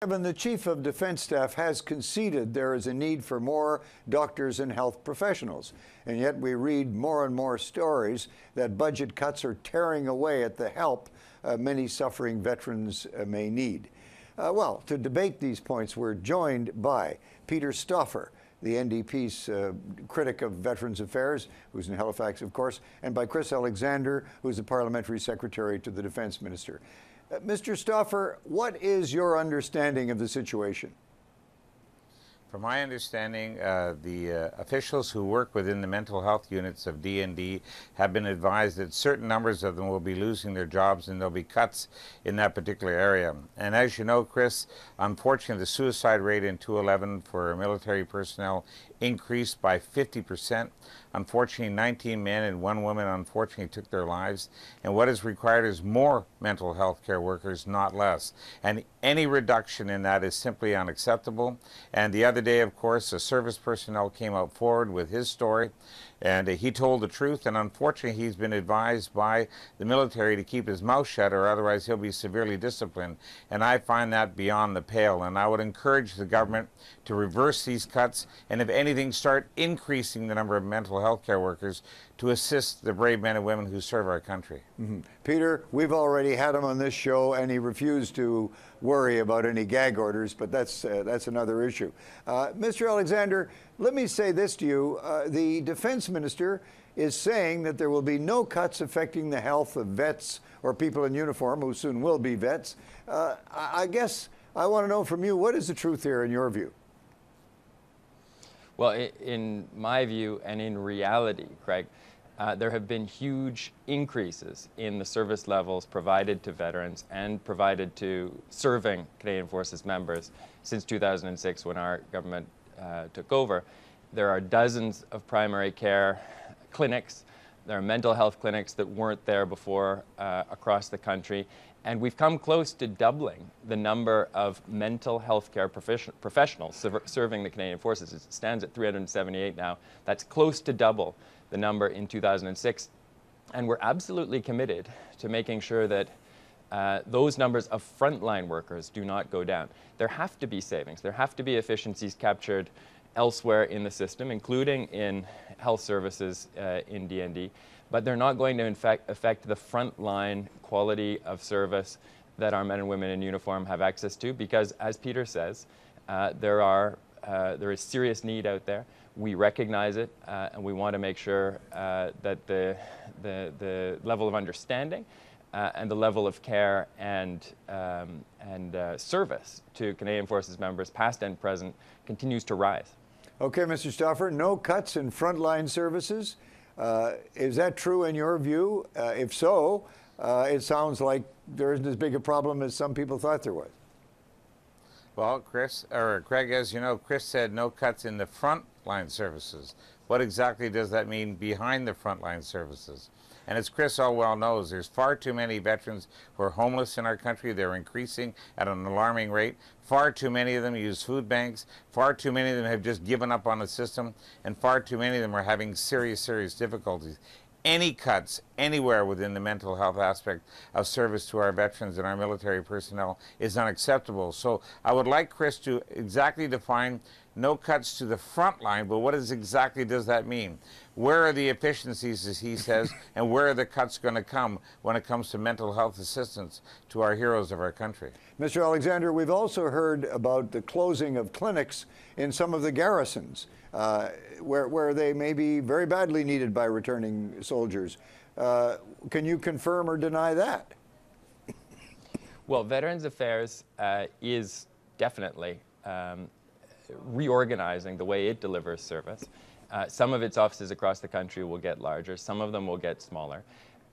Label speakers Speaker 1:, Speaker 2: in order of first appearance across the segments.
Speaker 1: Kevin, the Chief of Defense Staff has conceded there is a need for more doctors and health professionals. And yet we read more and more stories that budget cuts are tearing away at the help many suffering veterans may need. Well, to debate these points, we're joined by Peter Stoffer, the NDP's critic of Veterans Affairs, who's in Halifax, of course, and by Chris Alexander, who's the Parliamentary Secretary to the Defense Minister. Mr. Stoffer, what is your understanding of the situation?
Speaker 2: From my understanding, the officials who work within the mental health units of DND have been advised that certain numbers of them will be losing their jobs and there'll be cuts in that particular area. And as you know, Chris, unfortunately, the suicide rate in 2011 for military personnel increased by 50%. Unfortunately, 19 men and 1 woman unfortunately took their lives. And what is required is more mental health care workers, not less. And any reduction in that is simply unacceptable. And the other day, of course, a service personnel came out forward with his story, and he told the truth, and unfortunately he's been advised by the military to keep his mouth shut or otherwise he'll be severely disciplined. And I find that beyond the pale, and I would encourage the government to reverse these cuts and if anything start increasing the number of mental health care workers to assist the brave men and women who serve our country.
Speaker 1: Peter, we've already had him on this show and he refused to worry about any gag orders, but that's another issue. Mr. Alexander, let me say this to you. The Defense Minister is saying that there will be no cuts affecting the health of vets or people in uniform who soon will be vets. I guess I want to know from you, what is the truth here in your view?
Speaker 3: Well, in my view and in reality, Craig, there have been huge increases in the service levels provided to veterans and provided to serving Canadian Forces members since 2006 when our government took over. There are dozens of primary care clinics. There are mental health clinics that weren't there before across the country. And we've come close to doubling the number of mental health care professionals serving the Canadian Forces. It stands at 378 now. That's close to double the number in 2006. And we're absolutely committed to making sure that those numbers of frontline workers do not go down. There have to be savings. There have to be efficiencies captured elsewhere in the system, including in health services in DND. But they're not going to affect the frontline quality of service that our men and women in uniform have access to, because, as Peter says, there is serious need out there. We recognize it, and we want to make sure that the level of understanding and the level of care and service to Canadian Forces members, past and present, continues to rise.
Speaker 1: Okay, Mr. Stoffer, no cuts in frontline services. Is that true in your view? If so, it sounds like there isn't as big a problem as some people thought there was.
Speaker 2: Well, Craig, as you know, Chris said no cuts in the frontline services. What exactly does that mean behind the frontline services? And as Chris all well knows, there's far too many veterans who are homeless in our country. They're increasing at an alarming rate. Far too many of them use food banks. Far too many of them have just given up on the system. And far too many of them are having serious, serious difficulties. Any cuts anywhere within the mental health aspect of service to our veterans and our military personnel is unacceptable. So I would like Chris to exactly define no cuts to the front line, but what exactly does that mean? Where are the efficiencies, as he says, and where are the cuts going to come when it comes to mental health assistance to our heroes of our country?
Speaker 1: Mr. Alexander, we've also heard about the closing of clinics in some of the garrisons where they may be very badly needed by returning soldiers. Can you confirm or deny that?
Speaker 3: Well, Veterans Affairs is definitely reorganizing the way it delivers service. Some of its offices across the country will get larger, some of them will get smaller.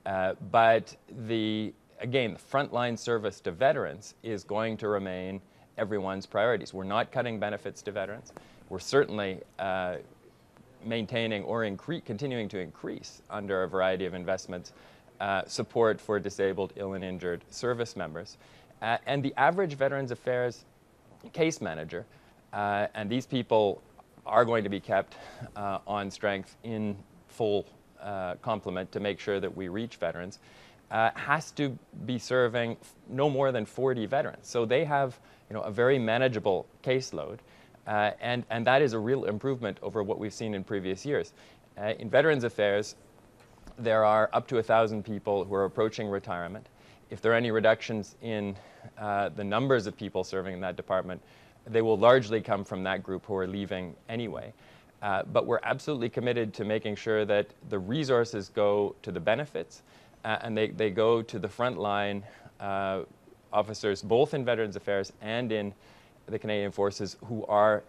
Speaker 3: But again, the frontline service to veterans is going to remain everyone's priorities. We're not cutting benefits to veterans. We're certainly maintaining or continuing to increase, under a variety of investments, support for disabled, ill and injured service members. And the average Veterans Affairs case manager, and these people are going to be kept on strength in full complement to make sure that we reach veterans, has to be serving no more than 40 veterans. So they have a very manageable caseload. And that is a real improvement over what we've seen in previous years. In Veterans Affairs, there are up to 1,000 people who are approaching retirement. If there are any reductions in the numbers of people serving in that department, they will largely come from that group who are leaving anyway. But we're absolutely committed to making sure that the resources go to the benefits and they go to the frontline officers, both in Veterans Affairs and in the Canadian Forces, who are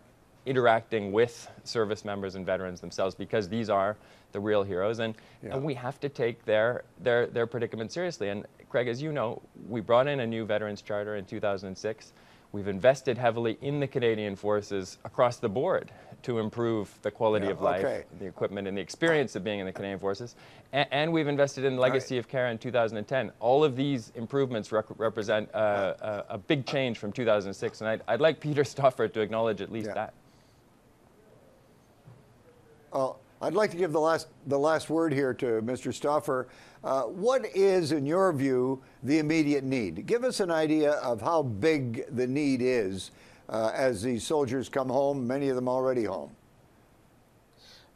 Speaker 3: interacting with service members and veterans themselves, because these are the real heroes, and we have to take their predicament seriously. And Craig, as you know, we brought in a new Veterans Charter in 2006. We've invested heavily in the Canadian Forces across the board to improve the quality of life, the equipment, and the experience of being in the Canadian Forces. And we've invested in legacy of care in 2010. All of these improvements represent a big change from 2006, and I'd like Peter Stoffer to acknowledge at least that.
Speaker 1: I'd like to give the last word here to Mr. Stoffer. What is, in your view, the immediate need? Give us an idea of how big the need is as these soldiers come home, many of them already home.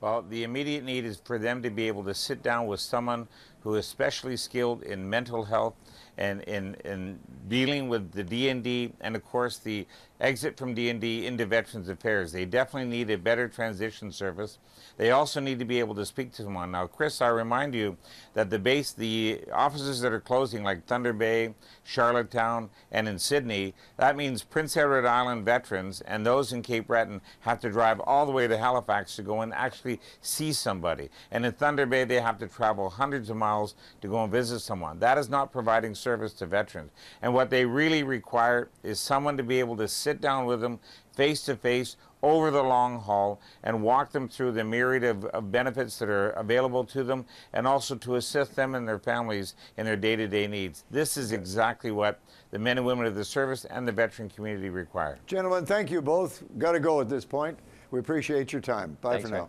Speaker 2: Well, the immediate need is for them to be able to sit down with someone who is specially skilled in mental health and in dealing with the D&D, and of course the exit from D&D into Veterans Affairs. They definitely need a better transition service. They also need to be able to speak to someone. Now, Chris, I remind you that the offices that are closing, like Thunder Bay, Charlottetown, and in Sydney, that means Prince Edward Island veterans and those in Cape Breton have to drive all the way to Halifax to go and actually see somebody. And in Thunder Bay, they have to travel hundreds of miles to go and visit someone. That is not providing service to veterans. And what they really require is someone to be able to sit down with them face to face over the long haul and walk them through the myriad of benefits that are available to them, and also to assist them and their families in their day-to-day needs. This is exactly what the men and women of the service and the veteran community require.
Speaker 1: Gentlemen, thank you both. Got to go at this point. We appreciate your time. Bye. Thanks, for now.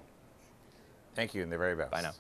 Speaker 2: Thank you, and the very best.
Speaker 3: Bye now.